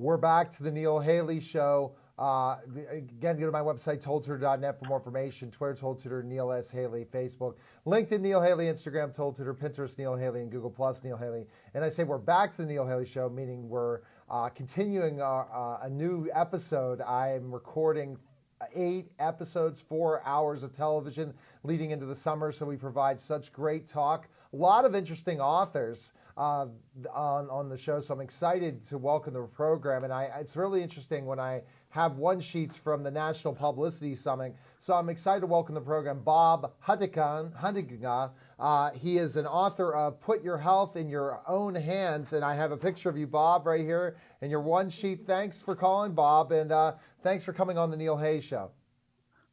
We're back to the Neil Haley Show. Again, go to my website, toldtutor.net for more information. Twitter, toldtutor, Neil S. Haley, Facebook, LinkedIn, Neil Haley, Instagram, toldtutor, Pinterest, Neil Haley, and Google Plus, Neil Haley. And I say we're back to the Neil Haley Show, meaning we're continuing a new episode. I am recording 8 episodes, 4 hours of television leading into the summer, so we provide such great talk. A lot of interesting authors on the show, so I'm excited to welcome the program. And it's really interesting when I have one sheets from the National Publicity Summit. So I'm excited to welcome the program Bob Huntinga. He is an author of Put Your Health in Your Own Hands, and I have a picture of you, Bob, right here in your one sheet. Thanks for calling, Bob, and thanks for coming on the Neil Hayes Show.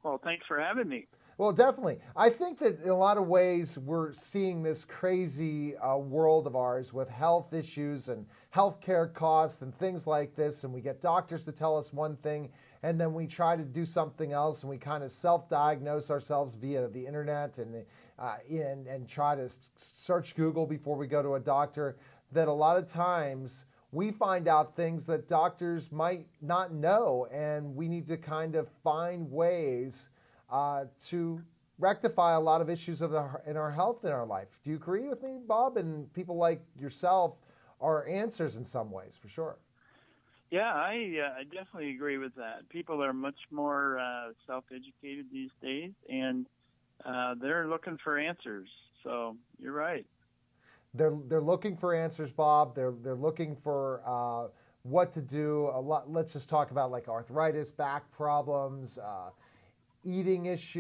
Well, thanks for having me. Well, definitely. I think that in a lot of ways we're seeing this crazy world of ours with health issues and healthcare costs and things like this, and we get doctors to tell us one thing, and then we try to do something else, and we kind of self-diagnose ourselves via the internet and try to search Google before we go to a doctor. That a lot of times we find out things that doctors might not know, and we need to kind of find ways to rectify a lot of issues in our health in our life. Do you agree with me, Bob? And people like yourself are answers in some ways, for sure. Yeah, I definitely agree with that. People are much more self-educated these days, and they're looking for answers. So you're right. They're looking for answers, Bob. They're looking for what to do. Let's just talk about like arthritis, back problems,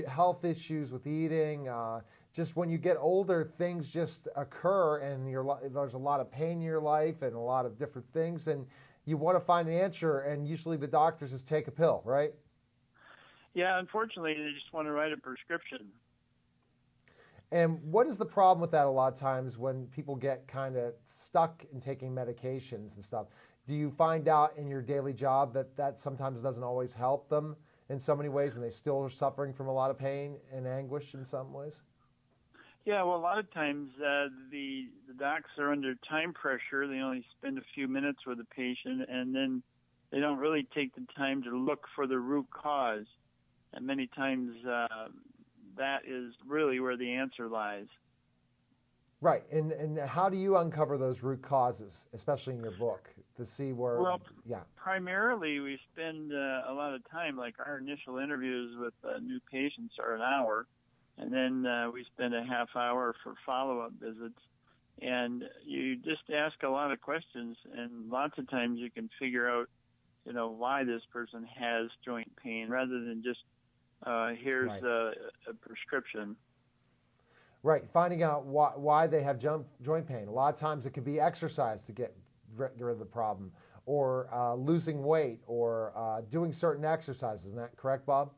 health issues with eating. Just when you get older, things just occur, and there's a lot of pain in your life and a lot of different things, and you want to find an answer, and usually the doctors just take a pill, right? Yeah, unfortunately, they just want to write a prescription. And what is the problem with that a lot of times when people get kind of stuck in taking medications and stuff? Do you find out in your daily job that sometimes doesn't always help them in so many ways, and they still are suffering from a lot of pain and anguish in some ways? Yeah, well, a lot of times the docs are under time pressure. They only spend a few minutes with the patient, and then they don't really take the time to look for the root cause. And many times that is really where the answer lies. Right. And how do you uncover those root causes, especially in your book, to see where, primarily we spend a lot of time, like our initial interviews with new patients are an hour, and then we spend a half hour for follow-up visits. And you just ask a lot of questions, and lots of times you can figure out, why this person has joint pain rather than just here's a prescription. Right, finding out why they have joint pain. A lot of times it could be exercise to get rid of the problem, or losing weight, or doing certain exercises. Isn't that correct, Bob?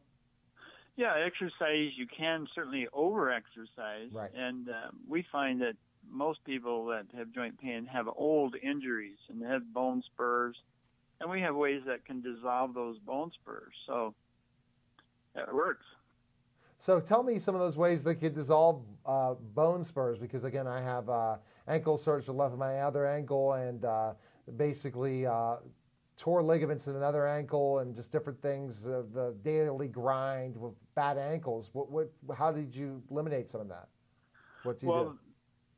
Yeah, exercise, you can certainly over-exercise. Right. And we find that most people that have joint pain have old injuries and have bone spurs. And we have ways that can dissolve those bone spurs. So it works. So tell me some of those ways that could dissolve bone spurs, because again, I have ankle surgery to the left of my other ankle, and basically tore ligaments in another ankle, and just different things. The daily grind with bad ankles. How did you eliminate some of that? What do you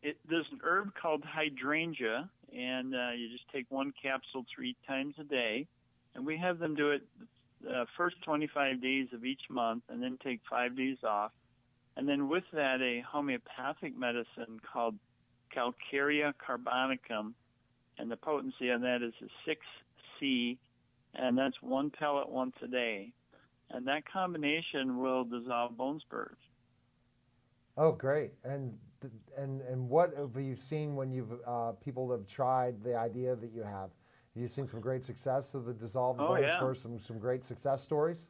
do? There's an herb called hydrangea, and you just take one capsule 3 times a day, and we have them do it first 25 days of each month, and then take 5 days off. And then with that, a homeopathic medicine called Calcarea carbonicum, and the potency on that is a 6C, and that's 1 pellet once a day. And that combination will dissolve bone spurs. Oh, great. And what have you seen when people have tried the idea that you have? You've seen some great success of the dissolved bone spurs, some great success stories?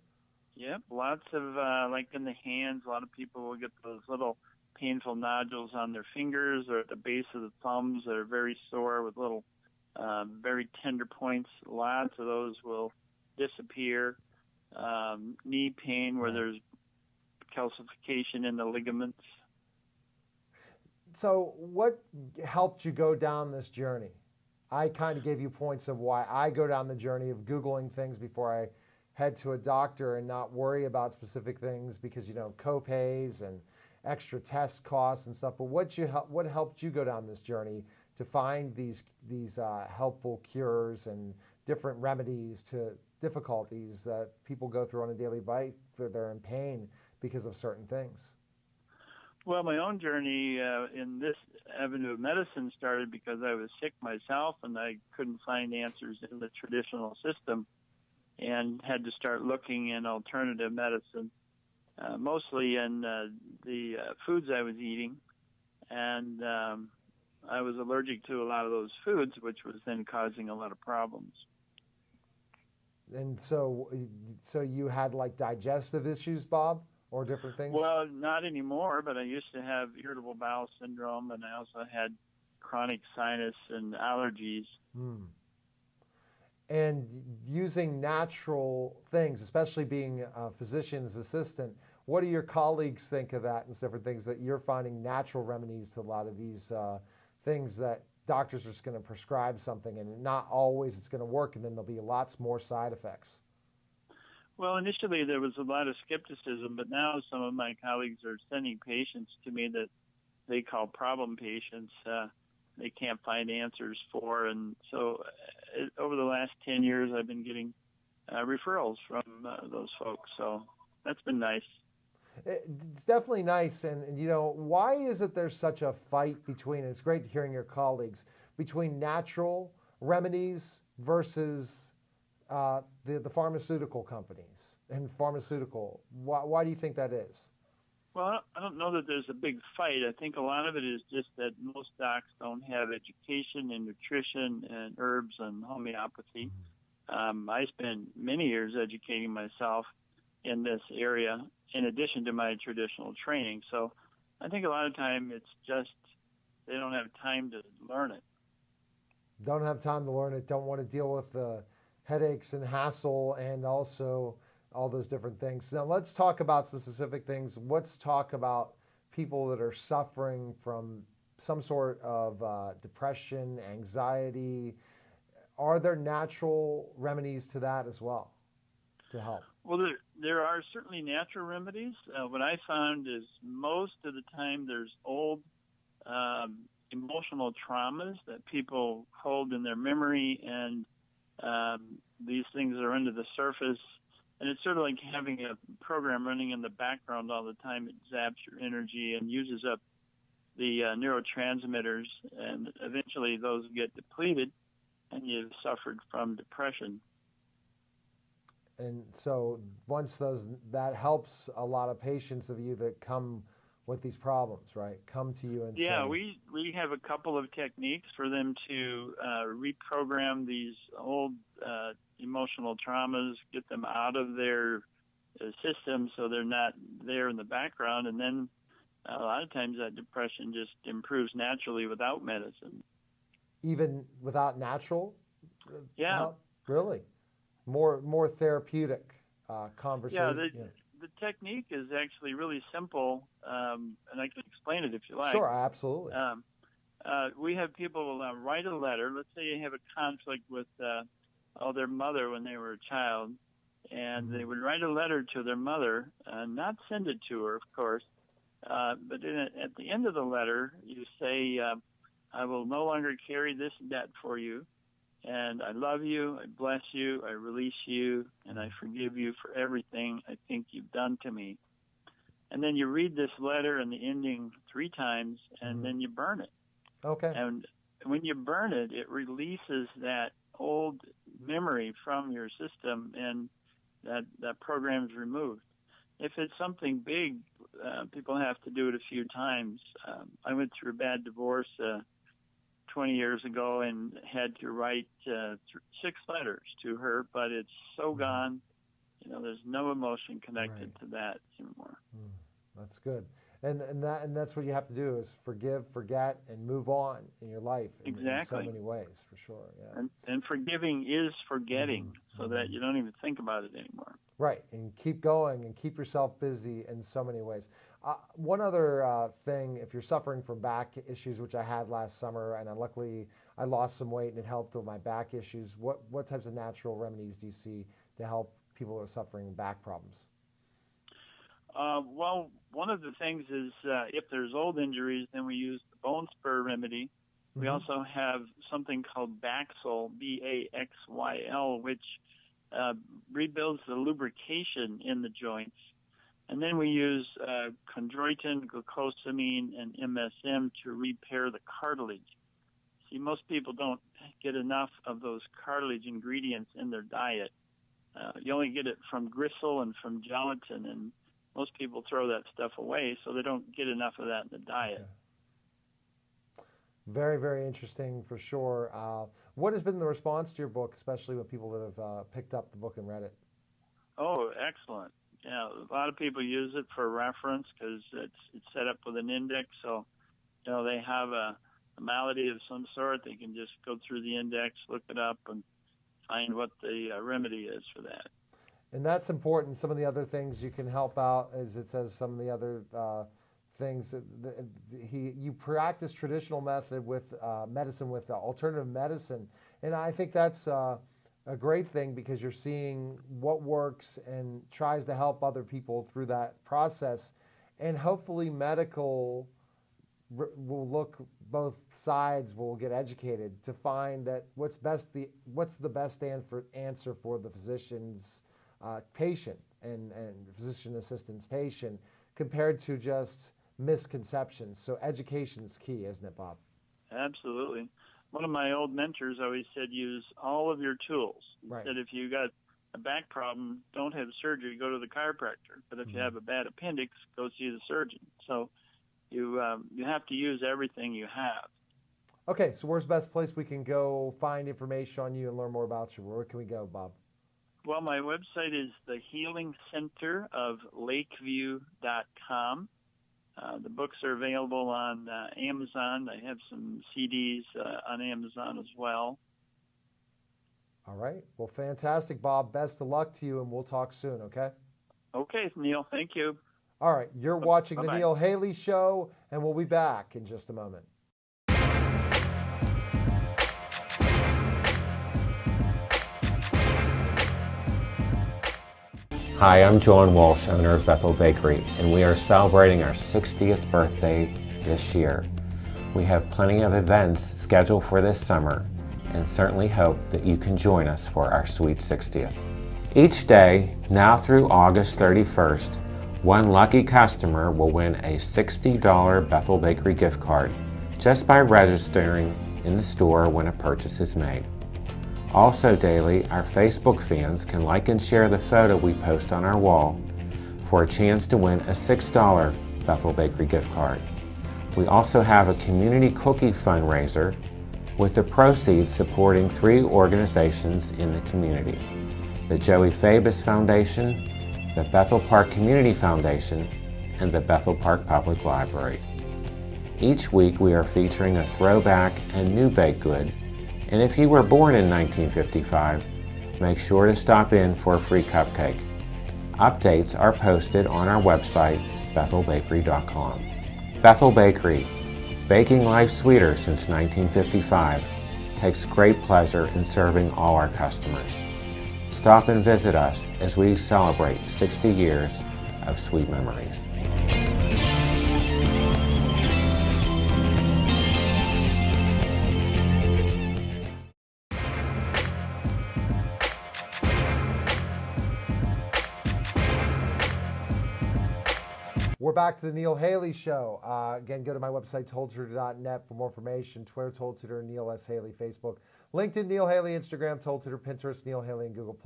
Yep, lots of, like in the hands, a lot of people will get those little painful nodules on their fingers or at the base of the thumbs that are very sore with little, very tender points. Lots of those will disappear. Knee pain where there's calcification in the ligaments. So what helped you go down this journey? I kind of gave you points of why I go down the journey of Googling things before I head to a doctor and not worry about specific things because, copays and extra test costs and stuff. But what helped you go down this journey to find these helpful cures and different remedies to difficulties that people go through on a daily basis where they're in pain because of certain things? Well, my own journey in this avenue of medicine started because I was sick myself and I couldn't find answers in the traditional system and had to start looking in alternative medicine, mostly in the foods I was eating. And I was allergic to a lot of those foods, which was then causing a lot of problems. And so you had like digestive issues, Bob, or different things? Well, not anymore, but I used to have irritable bowel syndrome, and I also had chronic sinus and allergies. And using natural things, especially being a physician's assistant, what do your colleagues think of that and different things that you're finding natural remedies to a lot of these things that doctors are just going to prescribe something and not always it's going to work, and then there'll be lots more side effects? Well, initially there was a lot of skepticism, but now some of my colleagues are sending patients to me that they call problem patients. They can't find answers for, and so over the last 10 years I've been getting referrals from those folks, so that's been nice. It's definitely nice, and why is it there's such a fight between, it's great hearing your colleagues, between natural remedies versus the pharmaceutical companies and pharmaceutical? Why do you think that is? Well, I don't know that there's a big fight. I think a lot of it is just that most docs don't have education in nutrition and herbs and homeopathy. I spent many years educating myself in this area in addition to my traditional training. So I think a lot of time it's just they don't have time to learn it. Don't have time to learn it, don't want to deal with the headaches and hassle and also all those different things. Now let's talk about some specific things. Let's talk about people that are suffering from some sort of depression, anxiety. Are there natural remedies to that as well to help? Well, there are certainly natural remedies. What I found is most of the time there's old emotional traumas that people hold in their memory, and these things are under the surface. And it's sort of like having a program running in the background all the time. It zaps your energy and uses up the neurotransmitters, and eventually those get depleted, and you've suffered from depression. And so once that helps a lot of patients of you that come with these problems, right? Come to you and say. Yeah, we have a couple of techniques for them to reprogram these old emotional traumas, get them out of their system so they're not there in the background. And then a lot of times that depression just improves naturally without medicine. Even without natural? Yeah. Help? Really? More therapeutic conversation? Yeah, the technique is actually really simple, and I can explain it if you like. Sure, absolutely. We have people write a letter. Let's say you have a conflict with their mother when they were a child, and they would write a letter to their mother, not send it to her, of course, but at the end of the letter, you say, I will no longer carry this debt for you, and I love you, I bless you, I release you, and I forgive you for everything I think you've done to me. And then you read this letter and the ending 3 times, and then you burn it. Okay. And when you burn it, it releases that old memory from your system, and that program is removed. If it's something big, people have to do it a few times. I went through a bad divorce 20 years ago and had to write 6 letters to her, but it's so gone. There's no emotion connected to that anymore. That's good. And that's what you have to do is forgive, forget, and move on in your life in so many ways, for sure. Yeah. And forgiving is forgetting, so that you don't even think about it anymore. Right, and keep going and keep yourself busy in so many ways. One other thing, if you're suffering from back issues, which I had last summer, and luckily I lost some weight and it helped with my back issues, what types of natural remedies do you see to help people who are suffering back problems? Well, one of the things is if there's old injuries, then we use the bone spur remedy. We Mm-hmm. also have something called Baxyl, Baxyl, which rebuilds the lubrication in the joints. And then we use chondroitin, glucosamine, and MSM to repair the cartilage. See, most people don't get enough of those cartilage ingredients in their diet. You only get it from gristle and from gelatin, and most people throw that stuff away, so they don't get enough of that in the diet. Okay. Very, very interesting for sure. What has been the response to your book, especially with people that have picked up the book and read it? Oh, excellent. Yeah, a lot of people use it for reference because it's set up with an index, so they have a malady of some sort. They can just go through the index, look it up, and find what the remedy is for that. And that's important. Some of the other things you can help out, as it says, some of the other things. You practice traditional method with medicine with alternative medicine, and I think that's a great thing because you're seeing what works and tries to help other people through that process, and hopefully medical will look both sides will get educated to find that what's the best answer for the physician's patient and physician assistant's patient compared to just misconceptions. So education is key, isn't it, Bob? Absolutely. One of my old mentors always said use all of your tools. Right. That if you got a back problem, don't have surgery, go to the chiropractor. But if you have a bad appendix, go see the surgeon. So you have to use everything you have. Okay, so where's the best place we can go find information on you and learn more about you? Where can we go, Bob? Well, my website is the Healing Center of Lakeview.com. The books are available on Amazon. I have some CDs on Amazon as well. All right. Well, fantastic, Bob. Best of luck to you, and we'll talk soon, okay? Okay, Neil. Thank you. All right. You're watching Bye-bye. The Neil Haley Show, and we'll be back in just a moment. Hi, I'm John Walsh, owner of Bethel Bakery, and we are celebrating our 60th birthday this year. We have plenty of events scheduled for this summer and certainly hope that you can join us for our sweet 60th. Each day, now through August 31st, one lucky customer will win a $60 Bethel Bakery gift card just by registering in the store when a purchase is made. Also daily, our Facebook fans can like and share the photo we post on our wall for a chance to win a $6 Bethel Bakery gift card. We also have a community cookie fundraiser with the proceeds supporting 3 organizations in the community: the Joey Fabus Foundation, the Bethel Park Community Foundation, and the Bethel Park Public Library. Each week we are featuring a throwback and new baked good. And if you were born in 1955, make sure to stop in for a free cupcake. Updates are posted on our website, bethelbakery.com. Bethel Bakery, baking life sweeter since 1955, takes great pleasure in serving all our customers. Stop and visit us as we celebrate 60 years of sweet memories. We're back to the Neil Haley Show. Again, go to my website, toldtutor.net for more information. Twitter, Told Tutor, Neil S. Haley, Facebook, LinkedIn, Neil Haley, Instagram, Told Tutor, Pinterest, Neil Haley, and Google+.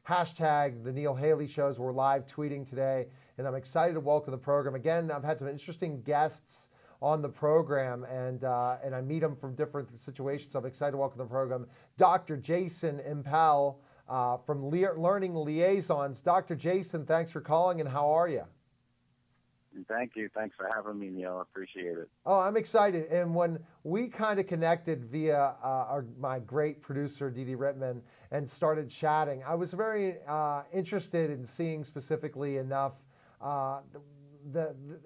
Hashtag the Neil Haley Shows. We're live tweeting today, and I'm excited to welcome the program. Again, I've had some interesting guests on the program, and I meet them from different situations. So I'm excited to welcome the program. Dr. Jason Impel from Learning Liaisons. Dr. Jason, thanks for calling, and how are you? Thank you. Thanks for having me, Neil. I appreciate it. Oh, I'm excited. And when we kind of connected via my great producer, Dee Dee Rittman, and started chatting, I was very interested in seeing specifically enough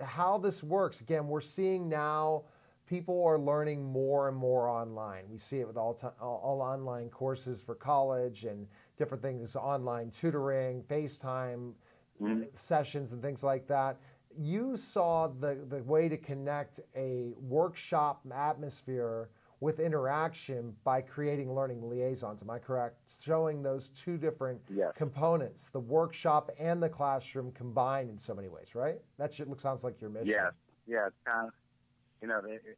how this works. Again, we're seeing now people are learning more and more online. We see it with all online courses for college and different things, online tutoring, FaceTime sessions and things like that. You saw the way to connect a workshop atmosphere with interaction by creating learning liaisons. Am I correct? Showing those two different Yes. components, the workshop and the classroom combined in so many ways, right? That sounds like your mission. Yes. Yeah, it's kind of,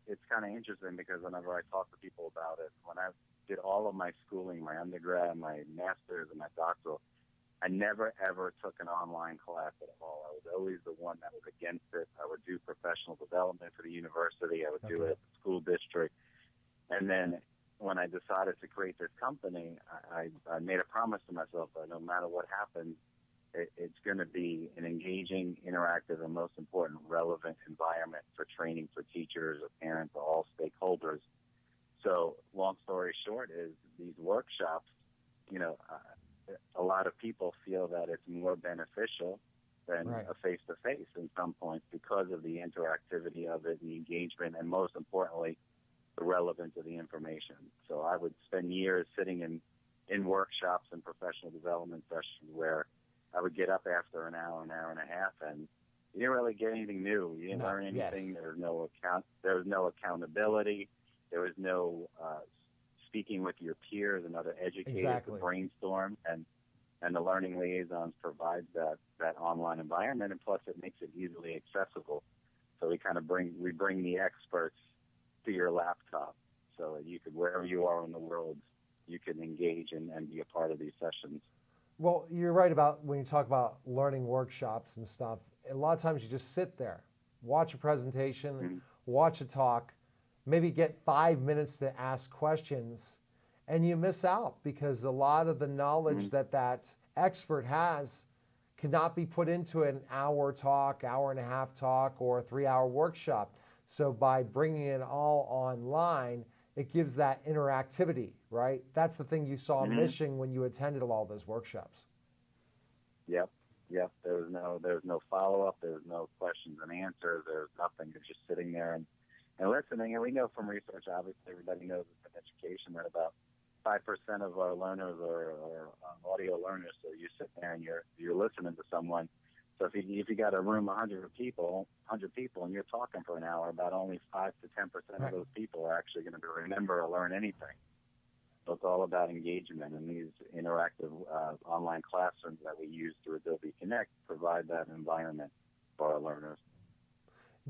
it's kind of interesting because whenever I talk to people about it, when I did all of my schooling, my undergrad, my master's, and my doctoral, I never ever took an online class at all. I was always the one that was against it. I would do professional development for the university. I would do it at the school district. And then when I decided to create this company, I made a promise to myself that no matter what happens, it's going to be an engaging, interactive, and most important, relevant environment for training for teachers, or parents, or all stakeholders. So long story short is these workshops, a lot of people feel that it's more beneficial than a face-to-face in some points because of the interactivity of it, the engagement, and most importantly, the relevance of the information. So I would spend years sitting in workshops and professional development sessions where I would get up after an hour and a half, and you didn't really get anything new. You didn't learn anything. Yes. There was no accountability. There was no speaking with your peers and other educators to brainstorm, and the learning liaisons provides that online environment, and plus it makes it easily accessible. So we bring the experts to your laptop, so that you could, wherever you are in the world, you can engage and be a part of these sessions. Well, you're right about when you talk about learning workshops and stuff. A lot of times you just sit there, watch a presentation, watch a talk, maybe get 5 minutes to ask questions, and you miss out because a lot of the knowledge that expert has cannot be put into an hour talk, hour and a half talk, or a 3-hour workshop. So by bringing it all online, it gives that interactivity, right? That's the thing you saw missing when you attended all those workshops. Yep. There was no follow-up. There was no questions and answers. There was nothing. You're just sitting there and listening. And we know from research, obviously, everybody knows in education that about 5% of our learners are audio learners. So you sit there and you're listening to someone. So if you got a room of 100 people, and you're talking for an hour, about only 5 to 10% of those people are actually going to remember or learn anything. So it's all about engagement, and these interactive online classrooms that we use through Adobe Connect provide that environment for our learners.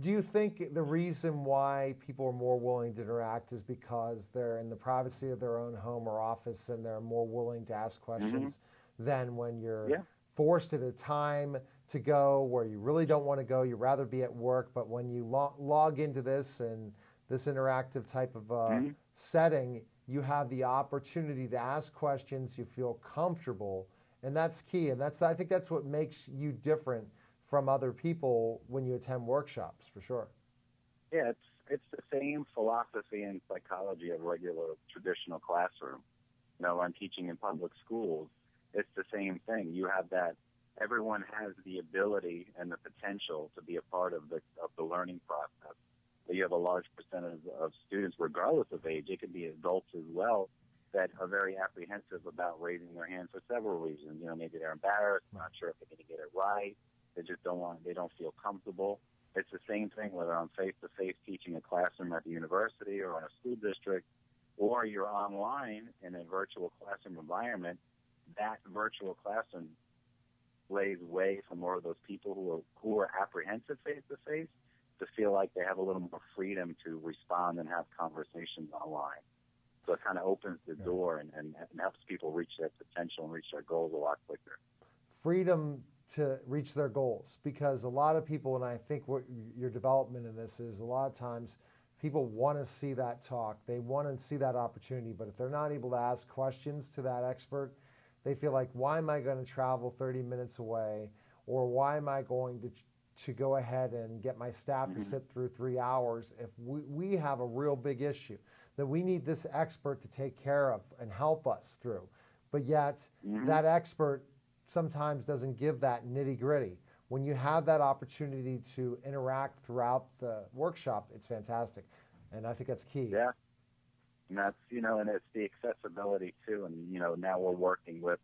Do you think the reason why people are more willing to interact is because they're in the privacy of their own home or office and they're more willing to ask questions than when you're forced at a time to go where you really don't want to go, you'd rather be at work, but when you log into this and this interactive type of setting, you have the opportunity to ask questions, you feel comfortable, and that's key. And I think that's what makes you different from other people when you attend workshops, for sure. Yeah, it's the same philosophy and psychology of regular traditional classroom. I'm teaching in public schools. It's the same thing. You have that. Everyone has the ability and the potential to be a part of the learning process. So you have a large percentage of students, regardless of age, it could be adults as well, that are very apprehensive about raising their hand for several reasons. Maybe they're embarrassed, not sure if they're going to get it right. They just they don't feel comfortable. It's the same thing whether I'm face-to-face teaching a classroom at the university or in a school district, or you're online in a virtual classroom environment. That virtual classroom lays way for more of those people who are apprehensive face-to-face to feel like they have a little more freedom to respond and have conversations online. So it kind of opens the door and helps people reach their potential and reach their goals a lot quicker. Freedom to reach their goals, because a lot of people, and I think what your development in this is, a lot of times people want to see that talk, they want to see that opportunity, but if they're not able to ask questions to that expert, they feel like, why am I going to travel 30 minutes away, or why am I going to go ahead and get my staff to sit through 3 hours if we have a real big issue that we need this expert to take care of and help us through. But yet that expert sometimes doesn't give that nitty gritty. when you have that opportunity to interact throughout the workshop, it's fantastic. And I think that's key. Yeah. And that's, and it's the accessibility too. And, now we're working with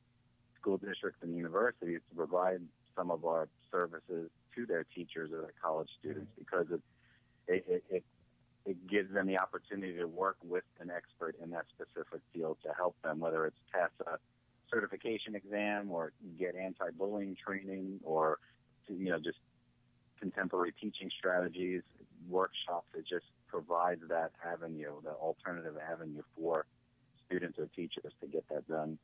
school districts and universities to provide some of our services to their teachers or their college students, because it gives them the opportunity to work with an expert in that specific field to help them, whether it's pass a certification exam or get anti-bullying training, or just contemporary teaching strategies, workshops. It just provides that avenue, the alternative avenue for students or teachers to get that done.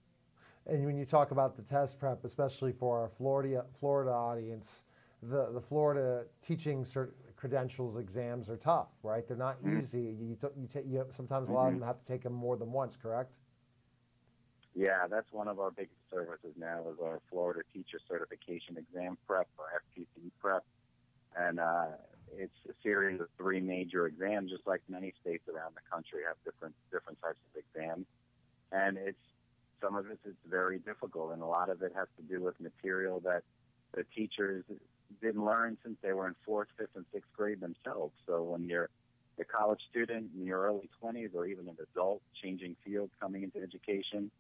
And when you talk about the test prep, especially for our Florida audience, the Florida teaching credentials exams are tough, right? They're not easy. Sometimes a lot of them have to take them more than once, correct? Yeah, that's one of our biggest services now is our Florida Teacher Certification Exam Prep, or FTC Prep. And it's a series of 3 major exams, just like many states around the country have different types of exams. And some of it's very difficult, and a lot of it has to do with material that the teachers didn't learn since they were in 4th, 5th, and 6th grade themselves. So when you're a college student in your early 20s, or even an adult changing fields coming into education,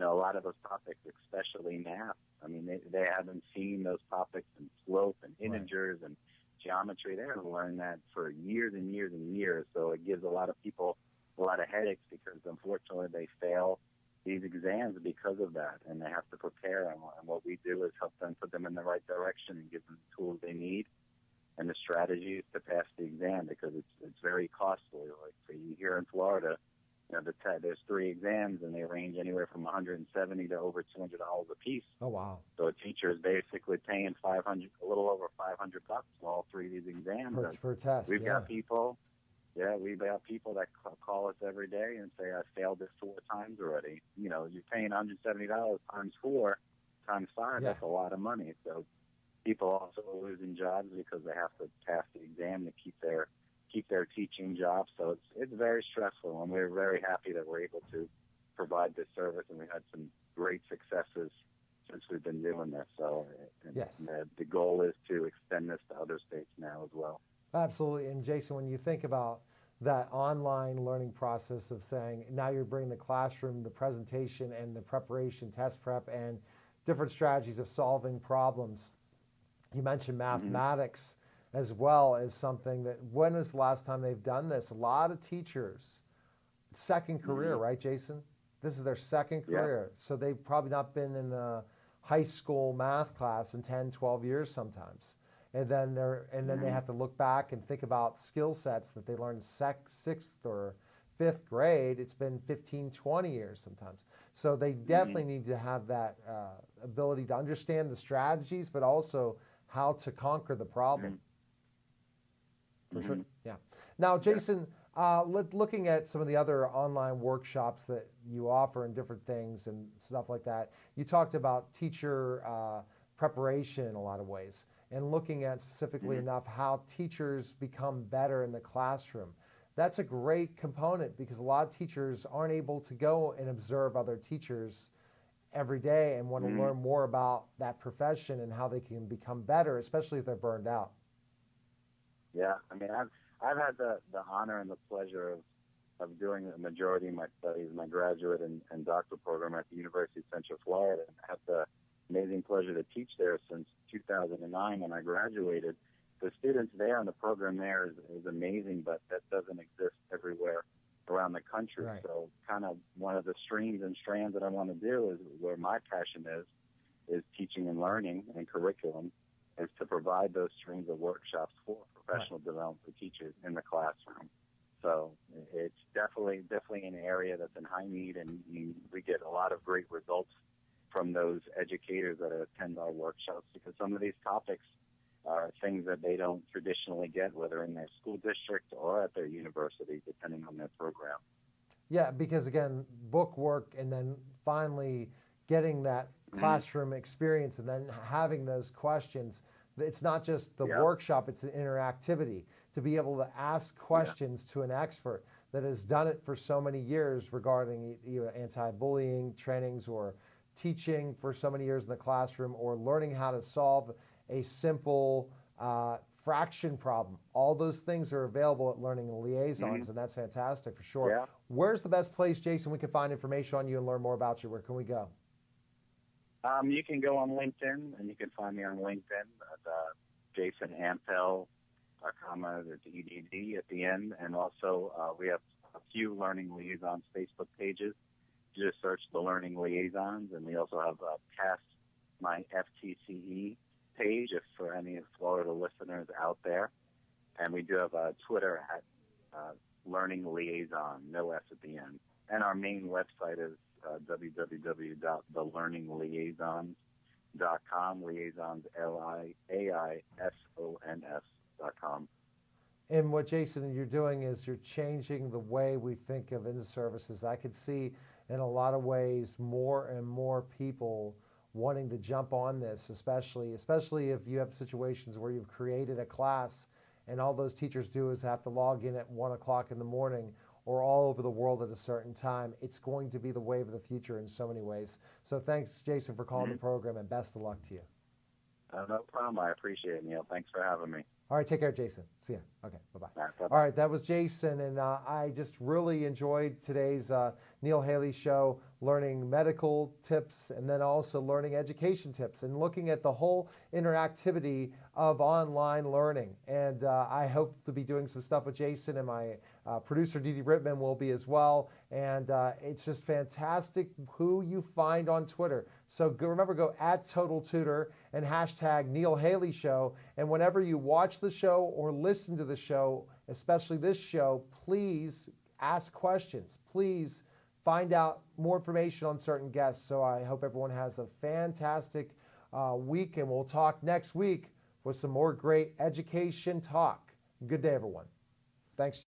a lot of those topics, especially math, I mean, they haven't seen those topics in slope and integers and geometry. They haven't learned that for years and years and years. So it gives a lot of people a lot of headaches, because unfortunately they fail these exams because of that, and they have to prepare. And what we do is help them, put them in the right direction, and give them the tools they need and the strategies to pass the exam, because it's very costly. Like, so here in Florida, there's 3 exams, and they range anywhere from $170 to over $200 a piece. Oh, wow. So a teacher is basically paying a little over $500 for all 3 of these exams. Per test. We've got people that call us every day and say, I failed this 4 times already. You're paying $170 times 4 times 5. Yeah. That's a lot of money. So people also are losing jobs because they have to pass the exam to keep their teaching jobs. So it's very stressful, and we're very happy that we're able to provide this service, and we've had some great successes since we've been doing this. So yes. The goal is to extend this to other states now as well. Absolutely. And Jason, when you think about that online learning process of saying, now you're bringing the classroom, the presentation, and the preparation, test prep, and different strategies of solving problems. You mentioned mathematics as well as something that, when was the last time they've done this? A lot of teachers, second career, right, Jason? This is their second career. So they've probably not been in the high school math class in 10, 12 years sometimes. And then they have to look back and think about skill sets that they learned 6th or 5th grade. It's been 15, 20 years sometimes. So they definitely need to have that ability to understand the strategies, but also how to conquer the problem. For sure. Yeah. Now, Jason, looking at some of the other online workshops that you offer and different things and stuff like that, you talked about teacher preparation in a lot of ways, and looking at specifically enough how teachers become better in the classroom. That's a great component, because a lot of teachers aren't able to go and observe other teachers every day and want to learn more about that profession and how they can become better, especially if they're burned out. Yeah, I mean, I've had the honor and the pleasure of doing the majority of my studies, my graduate and doctoral program at the University of Central Florida, and I have the amazing pleasure to teach there since 2009 when I graduated. The students there and the program there is amazing, but that doesn't exist everywhere around the country. Right. So kind of one of the streams and strands that I want to do is where my passion is teaching and learning and curriculum, is to provide those streams of workshops for professional development for teachers in the classroom. So it's definitely an area that's in high need, and we get a lot of great results from those educators that attend our workshops, because some of these topics are things that they don't traditionally get, whether in their school district or at their university, depending on their program. Yeah, because again, book work and then finally getting that classroom experience and then having those questions. It's not just the workshop, it's the interactivity, to be able to ask questions to an expert that has done it for so many years regarding either anti-bullying trainings or teaching for so many years in the classroom, or learning how to solve a simple fraction problem. All those things are available at Learning Liaisons, and that's fantastic for sure. Yeah. Where's the best place, Jason, we can find information on you and learn more about you? Where can we go? You can go on LinkedIn, and you can find me on LinkedIn at JasonAmpel.com, there's EDD at the end. And also, we have a few Learning Liaisons Facebook pages. You just search the Learning Liaisons, and we also have Past My FTCE page if for any Florida listeners out there. And we do have a Twitter at Learning Liaison, no S at the end. And our main website is www.thelearningliaisons.com, liaisons, liaisons.com. And what, Jason, you're doing is you're changing the way we think of in-services. I could see in a lot of ways more and more people wanting to jump on this, especially if you have situations where you've created a class and all those teachers do is have to log in at 1 o'clock in the morning or all over the world at a certain time. It's going to be the wave of the future in so many ways. So thanks, Jason, for calling the program, and best of luck to you. No problem. I appreciate it, Neil. Thanks for having me. All right, take care, Jason. See ya. Okay, bye-bye. All right, bye-bye. All right, that was Jason, and I just really enjoyed today's Neil Haley show, learning medical tips and then also learning education tips and looking at the whole interactivity of online learning. And I hope to be doing some stuff with Jason, and my producer, Dee Dee Rittman, will be as well. And it's just fantastic who you find on Twitter. So remember, go at Total Tutor and hashtag Neil Haley Show. And whenever you watch the show or listen to the show, especially this show, please ask questions. Please find out more information on certain guests. So I hope everyone has a fantastic week, and we'll talk next week with some more great education talk. Good day, everyone. Thanks.